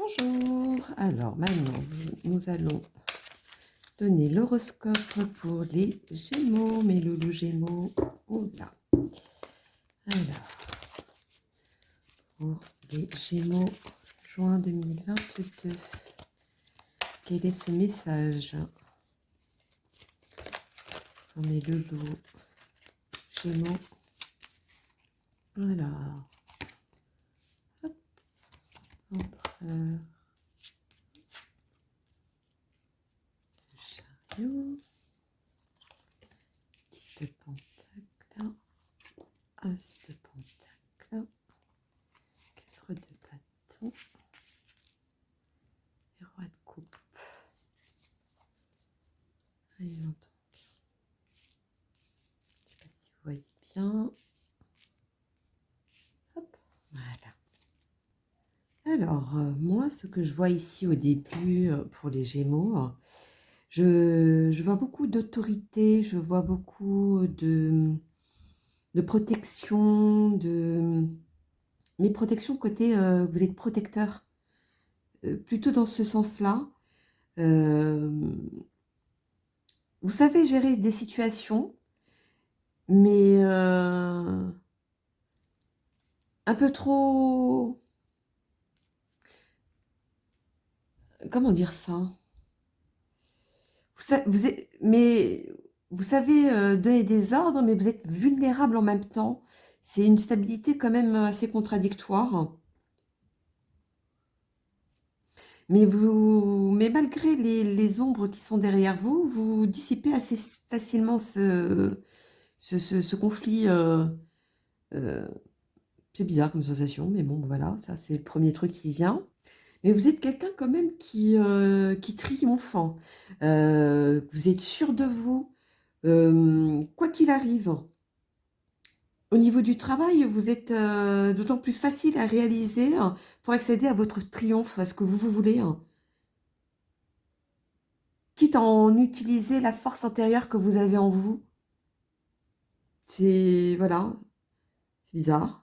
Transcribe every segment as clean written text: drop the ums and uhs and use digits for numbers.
Bonjour. Alors maintenant, nous allons donner l'horoscope pour les Gémeaux, mes loulous Gémeaux. Oula. Alors, pour les Gémeaux, juin 2022, quel est ce message pour mes loulous Gémeaux? Alors, hop, empereur, chariot, 10 de pentacle, as de pentacle, 4 de bâton et roi de coupe. Allez, donc, je ne sais pas si vous voyez bien. Hop, voilà. Alors, moi, ce que je vois ici au début pour les Gémeaux, je vois beaucoup d'autorité, je vois beaucoup de protection, mais protection côté, vous êtes protecteur, plutôt dans ce sens-là. Euh, Vous savez gérer des situations, mais un peu trop... Comment dire ça? Mais vous savez donner des ordres, mais vous êtes vulnérable en même temps. C'est une stabilité quand même assez contradictoire. Mais malgré les ombres qui sont derrière vous, vous dissipez assez facilement ce conflit. Euh, c'est bizarre comme sensation, mais bon, voilà, ça c'est le premier truc qui vient. Mais vous êtes quelqu'un quand même qui triomphe, hein. Vous êtes sûr de vous, quoi qu'il arrive. Au niveau du travail, vous êtes d'autant plus facile à réaliser pour accéder à votre triomphe, à ce que vous voulez, hein. Quitte à en utiliser la force intérieure que vous avez en vous. C'est, voilà, c'est bizarre.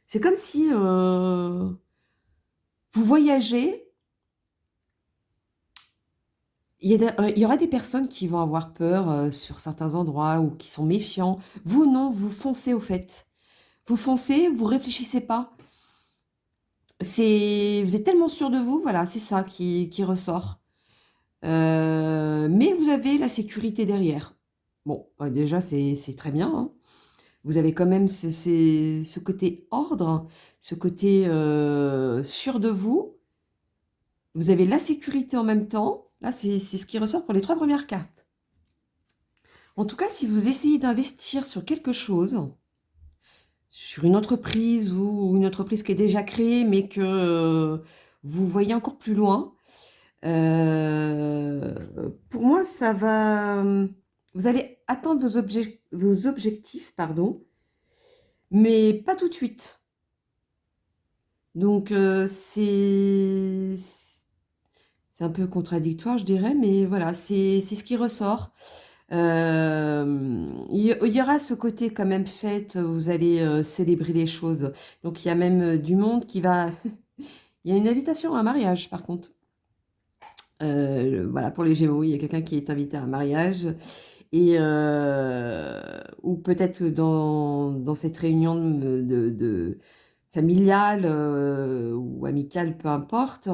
C'est comme si vous voyagez. Il y aura des personnes qui vont avoir peur sur certains endroits ou qui sont méfiants. Vous, non, vous foncez au fait. Vous foncez, vous réfléchissez pas. Vous êtes tellement sûr de vous, voilà, c'est ça qui ressort. Mais vous avez la sécurité derrière. Bon, déjà, c'est très bien, hein. Vous avez quand même ce côté ordre, ce côté sûr de vous. Vous avez la sécurité en même temps. Là, c'est ce qui ressort pour les 3 premières cartes. En tout cas, si vous essayez d'investir sur quelque chose, sur une entreprise ou une entreprise qui est déjà créée, mais que vous voyez encore plus loin, pour moi, ça va... Vous allez atteindre vos objectifs, pardon, mais pas tout de suite. Donc, c'est un peu contradictoire, je dirais, mais voilà, c'est ce qui ressort. Il y aura ce côté quand même fête, vous allez célébrer les choses. Donc, il y a même du monde qui va... Il y a une invitation à un mariage, par contre. Voilà, pour les Gémeaux, il y a quelqu'un qui est invité à un mariage. Et, ou peut-être dans cette réunion familiale ou amicale, peu importe,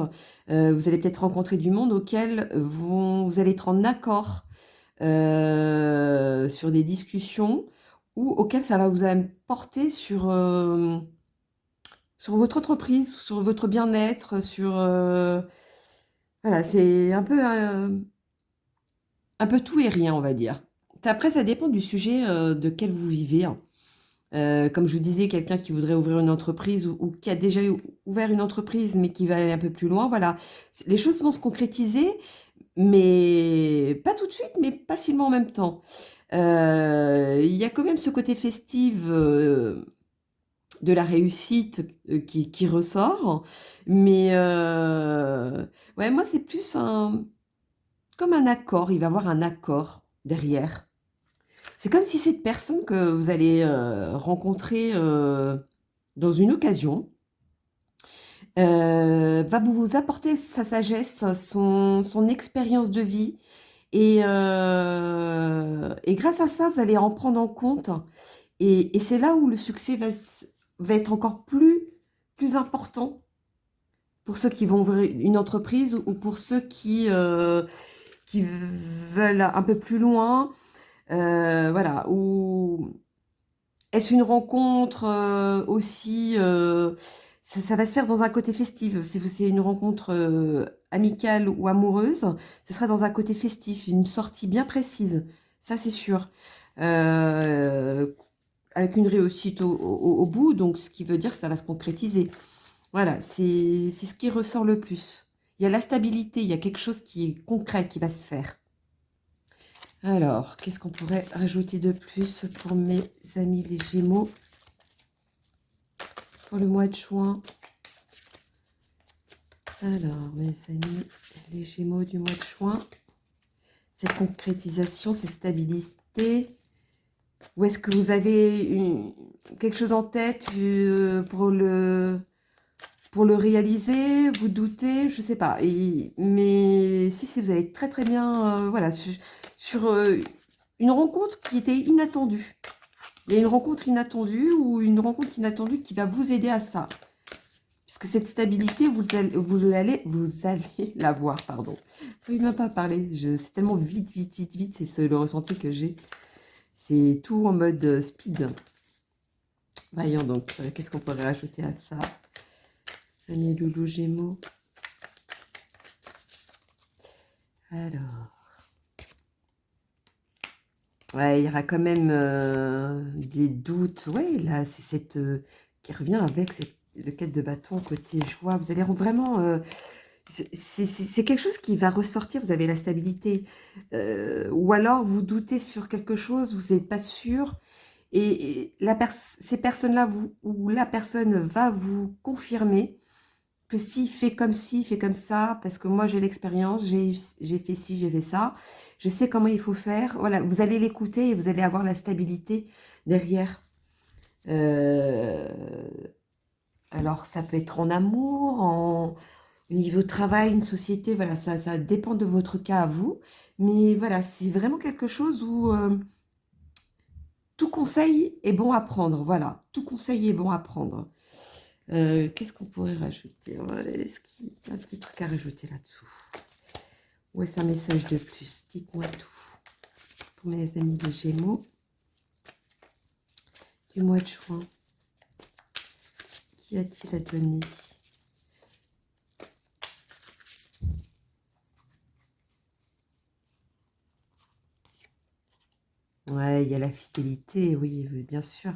vous allez peut-être rencontrer du monde auquel vous allez être en accord sur des discussions ou auquel ça va vous porter sur votre entreprise, sur votre bien-être, sur... voilà, c'est un peu tout et rien, on va dire. Après, ça dépend du sujet de quel vous vivez, hein. Comme je vous disais, quelqu'un qui voudrait ouvrir une entreprise ou qui a déjà ouvert une entreprise mais qui va aller un peu plus loin, voilà. Les choses vont se concrétiser, mais pas tout de suite, mais pas seulement en même temps. Il y a quand même ce côté festif de la réussite qui ressort, mais ouais, moi c'est plus comme un accord, il va y avoir un accord derrière. C'est comme si cette personne que vous allez rencontrer dans une occasion, va vous apporter sa sagesse, son expérience de vie. Et grâce à ça, vous allez en prendre en compte. Et c'est là où le succès va être encore plus important pour ceux qui vont ouvrir une entreprise ou pour ceux qui veulent un peu plus loin. Voilà. Ou est-ce une rencontre aussi ça va se faire dans un côté festif. Si c'est une rencontre amicale ou amoureuse, ce sera dans un côté festif, une sortie bien précise. Ça, c'est sûr. Euh, avec une réussite au bout, donc ce qui veut dire que ça va se concrétiser. Voilà, c'est ce qui ressort le plus. Il y a la stabilité, il y a quelque chose qui est concret qui va se faire. Alors, qu'est-ce qu'on pourrait rajouter de plus pour mes amis les Gémeaux pour le mois de juin? Alors, mes amis les Gémeaux du mois de juin, cette concrétisation, cette stabilité, ou est-ce que vous avez quelque chose en tête pour le réaliser, vous doutez, je ne sais pas. Mais si, vous allez très très bien, voilà, sur une rencontre qui était inattendue. Il y a une rencontre inattendue ou une rencontre inattendue qui va vous aider à ça. Puisque cette stabilité, vous allez la voir, pardon. Je ne même pas parler, c'est tellement vite, c'est le ressenti que j'ai. C'est tout en mode speed. Voyons donc, qu'est-ce qu'on pourrait rajouter à ça? Amis loulou Gémeaux. Alors. Ouais, il y aura quand même des doutes. Ouais, là, c'est cette qui revient avec le 4 de bâton côté joie. Vous allez vraiment... c'est quelque chose qui va ressortir. Vous avez la stabilité. Ou alors, vous doutez sur quelque chose, vous n'êtes pas sûr. Et ces personnes-là, ou la personne va vous confirmer que s'il fait comme ci, fait comme ça, parce que moi j'ai l'expérience, j'ai fait ci, j'ai fait ça, je sais comment il faut faire. Voilà, vous allez l'écouter et vous allez avoir la stabilité derrière. Euh, alors ça peut être en amour, au niveau travail, une société, voilà, ça dépend de votre cas à vous. Mais voilà, c'est vraiment quelque chose où tout conseil est bon à prendre. Voilà, tout conseil est bon à prendre. Qu'est-ce qu'on pourrait rajouter? Est-ce qu'il y a un petit truc à rajouter là-dessous? Ou est-ce un message de plus? Dites-moi tout. Pour mes amis des Gémeaux du mois de juin. Qu'y a-t-il à donner? Ouais, il y a la fidélité, oui, bien sûr.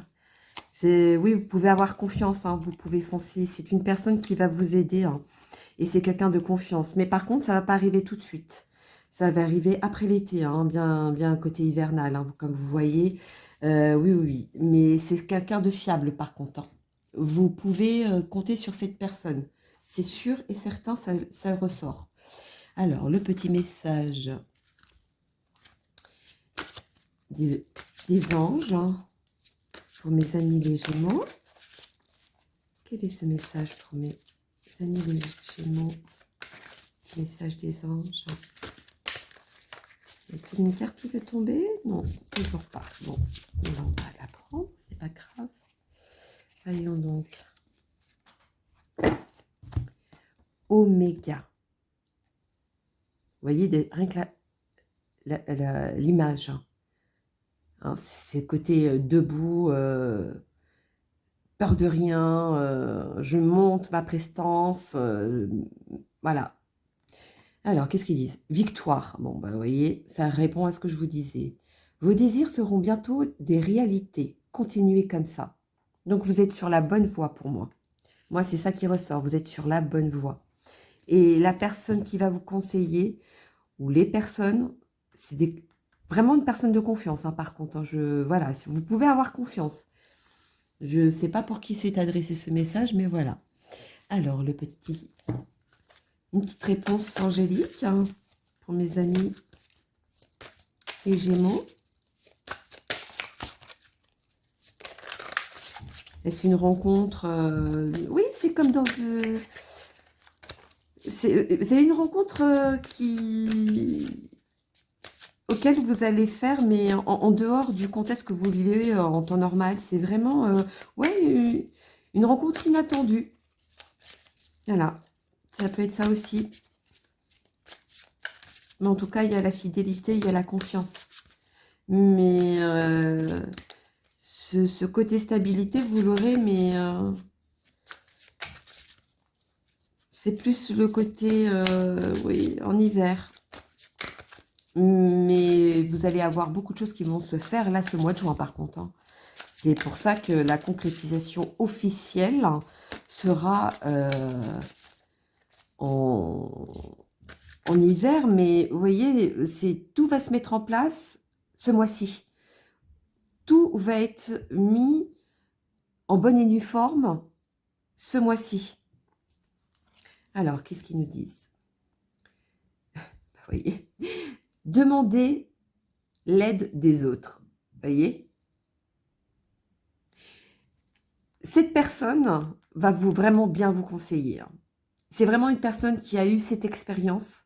Oui, vous pouvez avoir confiance, hein, vous pouvez foncer. C'est une personne qui va vous aider, hein, et c'est quelqu'un de confiance. Mais par contre, ça ne va pas arriver tout de suite. Ça va arriver après l'été, hein, bien côté hivernal, hein, comme vous voyez. Oui. Mais c'est quelqu'un de fiable, par contre, hein. Vous pouvez compter sur cette personne. C'est sûr et certain, ça ressort. Alors, le petit message des anges, hein, pour mes amis les Gémeaux. Quel est ce message pour mes amis les Gémeaux? Message des anges. Y a-t-il une carte qui veut tomber? Non, toujours pas. Bon, on va la prendre, c'est pas grave. Voyons donc. Oméga. Vous voyez, rien que l'image. Hein, c'est le côté debout, peur de rien, je monte ma prestance, voilà. Alors, qu'est-ce qu'ils disent? Victoire. Bon, bah, vous voyez, ça répond à ce que je vous disais. Vos désirs seront bientôt des réalités. Continuez comme ça. Donc, vous êtes sur la bonne voie pour moi. Moi, c'est ça qui ressort. Vous êtes sur la bonne voie. Et la personne qui va vous conseiller, ou les personnes, c'est vraiment une personne de confiance, hein, par contre. Hein, voilà, vous pouvez avoir confiance. Je ne sais pas pour qui s'est adressé ce message, mais voilà. Alors, une petite réponse angélique, hein, pour mes amis les Gémeaux. Est-ce une rencontre oui, c'est comme dans... c'est une rencontre auquel vous allez faire, mais en dehors du contexte que vous vivez en temps normal. C'est vraiment ouais, une rencontre inattendue. Voilà, ça peut être ça aussi. Mais en tout cas, il y a la fidélité, il y a la confiance. Mais ce côté stabilité, vous l'aurez, mais c'est plus le côté, oui, en hiver. Mais vous allez avoir beaucoup de choses qui vont se faire là ce mois de juin par contre, hein. C'est pour ça que la concrétisation officielle sera en, en hiver. Mais vous voyez, tout va se mettre en place ce mois-ci. Tout va être mis en bonne et due forme ce mois-ci. Alors, qu'est-ce qu'ils nous disent? Vous voyez, demandez l'aide des autres. Vous voyez, cette personne va vraiment bien vous conseiller, hein. C'est vraiment une personne qui a eu cette expérience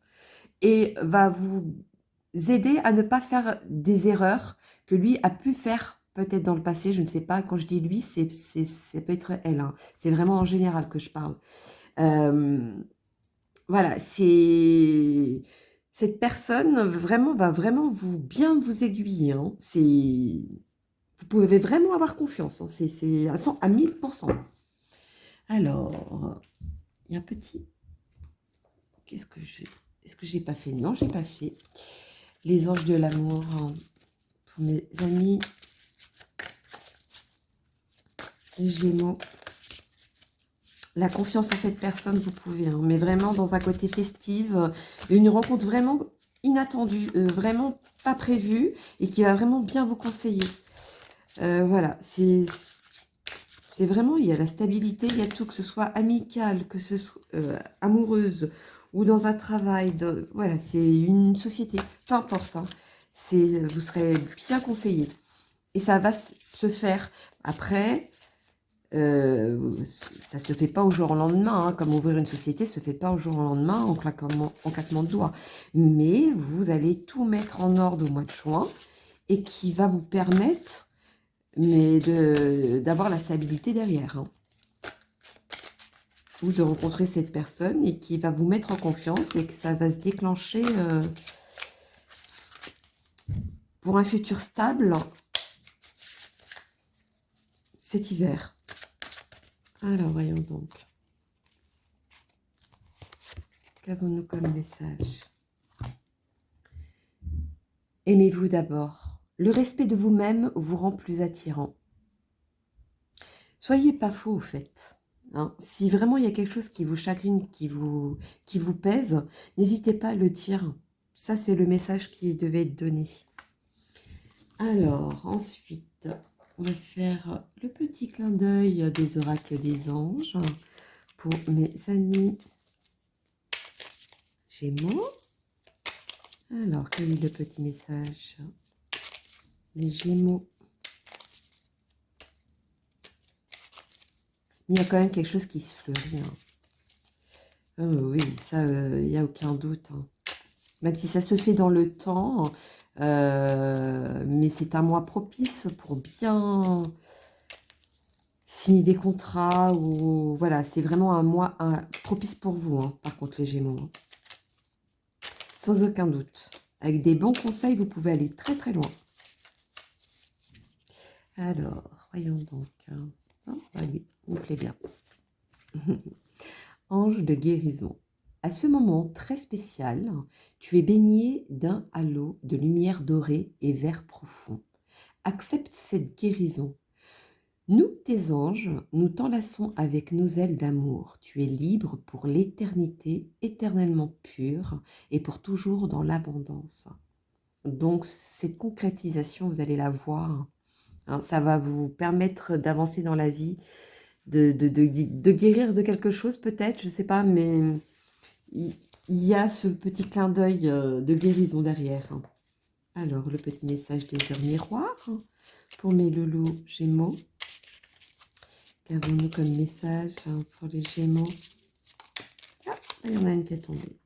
et va vous aider à ne pas faire des erreurs que lui a pu faire peut-être dans le passé. Je ne sais pas, quand je dis lui, ça peut être elle, hein. C'est vraiment en général que je parle. Voilà, cette personne va vraiment bien vous aiguiller, hein. Vous pouvez vraiment avoir confiance, hein. C'est à 1000%. Alors, il y a un petit... Est-ce que j'ai pas fait? Non, j'ai pas fait. Les anges de l'amour, hein, pour mes amis Gémeaux. La confiance en cette personne, vous pouvez, hein, mais vraiment dans un côté festif, une rencontre vraiment inattendue, vraiment pas prévue et qui va vraiment bien vous conseiller. Voilà, c'est vraiment, il y a la stabilité, il y a tout, que ce soit amical, que ce soit amoureuse ou dans un travail. Voilà, c'est une société, peu importe, hein, vous serez bien conseillé. Et ça va se faire. Après, ça se fait pas au jour au lendemain, hein, comme ouvrir une société se fait pas au jour au lendemain en claquement de doigts. Mais vous allez tout mettre en ordre au mois de juin et qui va vous permettre d'avoir la stabilité derrière, hein. Ou de rencontrer cette personne et qui va vous mettre en confiance et que ça va se déclencher pour un futur stable cet hiver. Alors, voyons donc. Qu'avons-nous comme message? Aimez-vous d'abord. Le respect de vous-même vous rend plus attirant. Soyez pas faux au fait, hein. Si vraiment il y a quelque chose qui vous chagrine, qui vous pèse, n'hésitez pas à le dire. Ça, c'est le message qui devait être donné. Alors, ensuite, on va faire le petit clin d'œil des oracles des anges pour mes amis Gémeaux. Alors, quel est le petit message des Gémeaux? Mais il y a quand même quelque chose qui se fleurit, hein. Oh oui, ça, il n'y a aucun doute, hein. Même si ça se fait dans le temps, mais c'est un mois propice pour bien signer des contrats. Ou voilà, c'est vraiment un mois propice pour vous, hein, par contre les Gémeaux, hein. Sans aucun doute. Avec des bons conseils, vous pouvez aller très très loin. Alors, voyons donc. Oh, oui, il me plaît bien. Ange de guérison. À ce moment très spécial, tu es baigné d'un halo de lumière dorée et vert profond. Accepte cette guérison. Nous, tes anges, nous t'enlaçons avec nos ailes d'amour. Tu es libre pour l'éternité, éternellement pure et pour toujours dans l'abondance. Donc, cette concrétisation, vous allez la voir, hein, ça va vous permettre d'avancer dans la vie, de guérir de quelque chose peut-être, je ne sais pas, mais il y a ce petit clin d'œil de guérison derrière, hein. Alors, le petit message des heures miroirs pour mes loulous Gémeaux. Qu'avons-nous comme message pour les Gémeaux? Ah, il y en a une qui est tombée.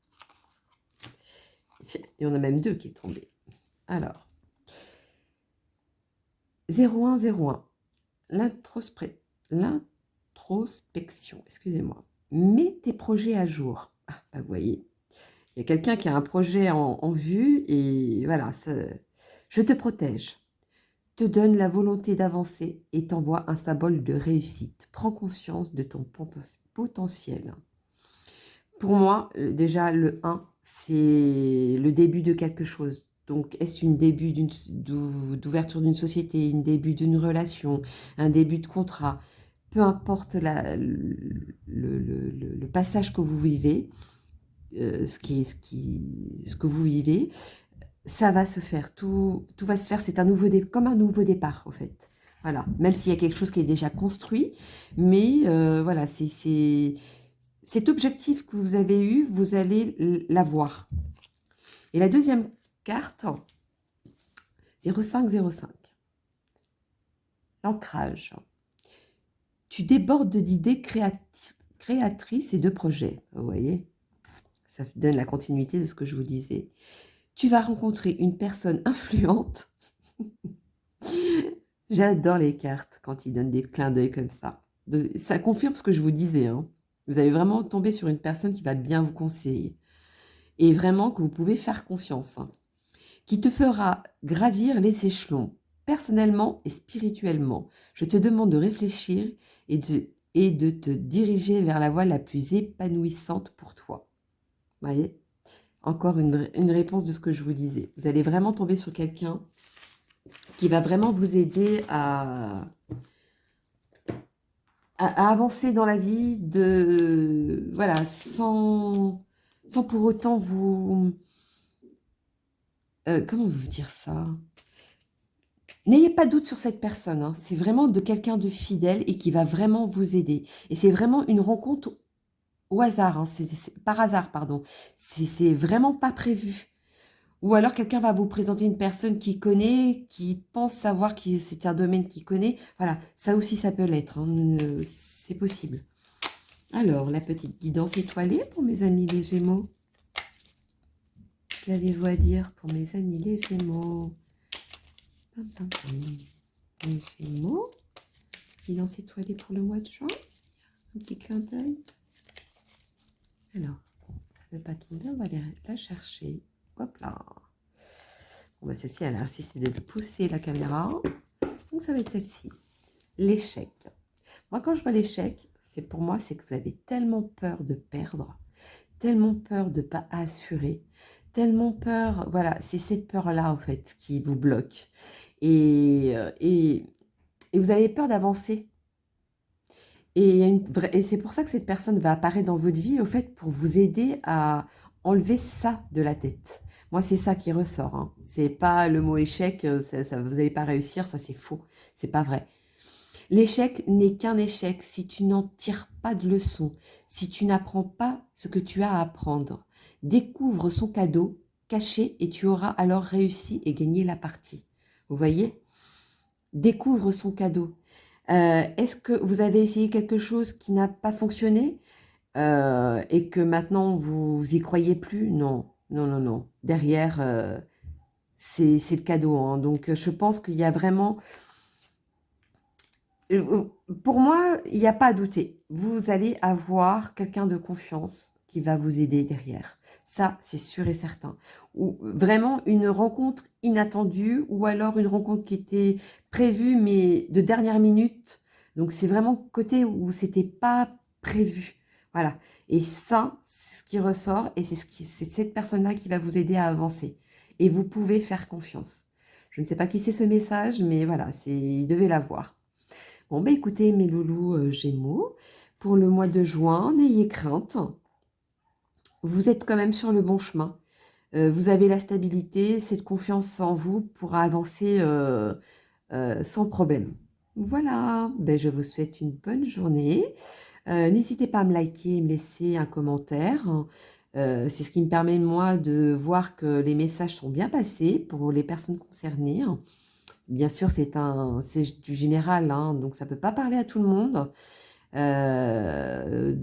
Il y en a même deux qui est tombée. Alors, 0101, l'introspection, excusez-moi. Mets tes projets à jour. Ah, bah, vous voyez, il y a quelqu'un qui a un projet en vue et voilà, je te protège, te donne la volonté d'avancer et t'envoie un symbole de réussite. Prends conscience de ton potentiel. Pour moi, déjà, le 1, c'est le début de quelque chose. Donc, est-ce un début d'ouverture d'une société, un début d'une relation, un début de contrat? Peu importe le passage que vous vivez, ce que vous vivez, ça va se faire. Tout va se faire. C'est comme un nouveau départ, en fait. Voilà. Même s'il y a quelque chose qui est déjà construit, mais voilà, cet objectif que vous avez eu, vous allez l'avoir. Et la deuxième carte, 0505, l'ancrage. Tu débordes d'idées créatrices et de projets. Vous voyez, ça donne la continuité de ce que je vous disais. Tu vas rencontrer une personne influente. J'adore les cartes quand ils donnent des clins d'œil comme ça. Ça confirme ce que je vous disais. Hein. Vous allez vraiment tomber sur une personne qui va bien vous conseiller. Et vraiment que vous pouvez faire confiance. Hein. Qui te fera gravir les échelons, personnellement et spirituellement. Je te demande de réfléchir et de te diriger vers la voie la plus épanouissante pour toi. Vous voyez ? Encore une réponse de ce que je vous disais. Vous allez vraiment tomber sur quelqu'un qui va vraiment vous aider à avancer dans la vie voilà, sans pour autant vous... comment vous dire ça ? N'ayez pas de doute sur cette personne, hein. C'est vraiment de quelqu'un de fidèle et qui va vraiment vous aider. Et c'est vraiment une rencontre au hasard, hein. Par hasard, pardon. C'est vraiment pas prévu. Ou alors quelqu'un va vous présenter une personne qui connaît, qui pense savoir que c'est un domaine qu'il connaît. Voilà, ça aussi, ça peut l'être, hein. C'est possible. Alors, la petite guidance étoilée pour mes amis les Gémeaux. Qu'avez-vous à dire pour mes amis les Gémeaux? Pam, pam, pam. Les Gémeaux. Guidance étoilée pour le mois de juin. Un petit clin d'œil. Alors, ça ne veut pas tomber, on va aller la chercher. Hop là. Bon, bah, celle-ci, elle a insisté de pousser la caméra. Donc, ça va être celle-ci. L'échec. Moi, quand je vois l'échec, pour moi, c'est que vous avez tellement peur de perdre, tellement peur de ne pas assurer, tellement peur... Voilà, c'est cette peur-là, en fait, qui vous bloque. Et vous avez peur d'avancer. Et c'est pour ça que cette personne va apparaître dans votre vie, au fait, pour vous aider à enlever ça de la tête. Moi, c'est ça qui ressort. Hein. C'est pas le mot échec, vous n'allez pas réussir, ça c'est faux. C'est pas vrai. L'échec n'est qu'un échec si tu n'en tires pas de leçon, si tu n'apprends pas ce que tu as à apprendre. Découvre son cadeau caché et tu auras alors réussi et gagné la partie. Vous voyez ? Découvre son cadeau. Est-ce que vous avez essayé quelque chose qui n'a pas fonctionné et que maintenant vous y croyez plus? Non, non, non, non. Derrière, c'est le cadeau. Hein. Donc, je pense qu'il y a vraiment... Pour moi, il n'y a pas à douter. Vous allez avoir quelqu'un de confiance qui va vous aider derrière. Ça, c'est sûr et certain. Ou vraiment une rencontre inattendue ou alors une rencontre qui était prévue mais de dernière minute. Donc, c'est vraiment côté où c'était pas prévu. Voilà. Et ça, c'est ce qui ressort et c'est cette personne-là qui va vous aider à avancer. Et vous pouvez faire confiance. Je ne sais pas qui c'est ce message, mais voilà, il devait l'avoir. Bon, bah écoutez, mes loulous Gémeaux, pour le mois de juin, n'ayez crainte. Vous êtes quand même sur le bon chemin. Vous avez la stabilité, cette confiance en vous pour avancer sans problème. Voilà, ben, je vous souhaite une bonne journée. N'hésitez pas à me liker et me laisser un commentaire. C'est ce qui me permet, moi, de voir que les messages sont bien passés pour les personnes concernées. Bien sûr, c'est du général, hein, donc ça peut pas parler à tout le monde.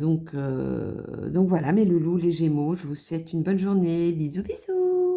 Donc voilà mes loulous, les Gémeaux, je vous souhaite une bonne journée. Bisous, bisous.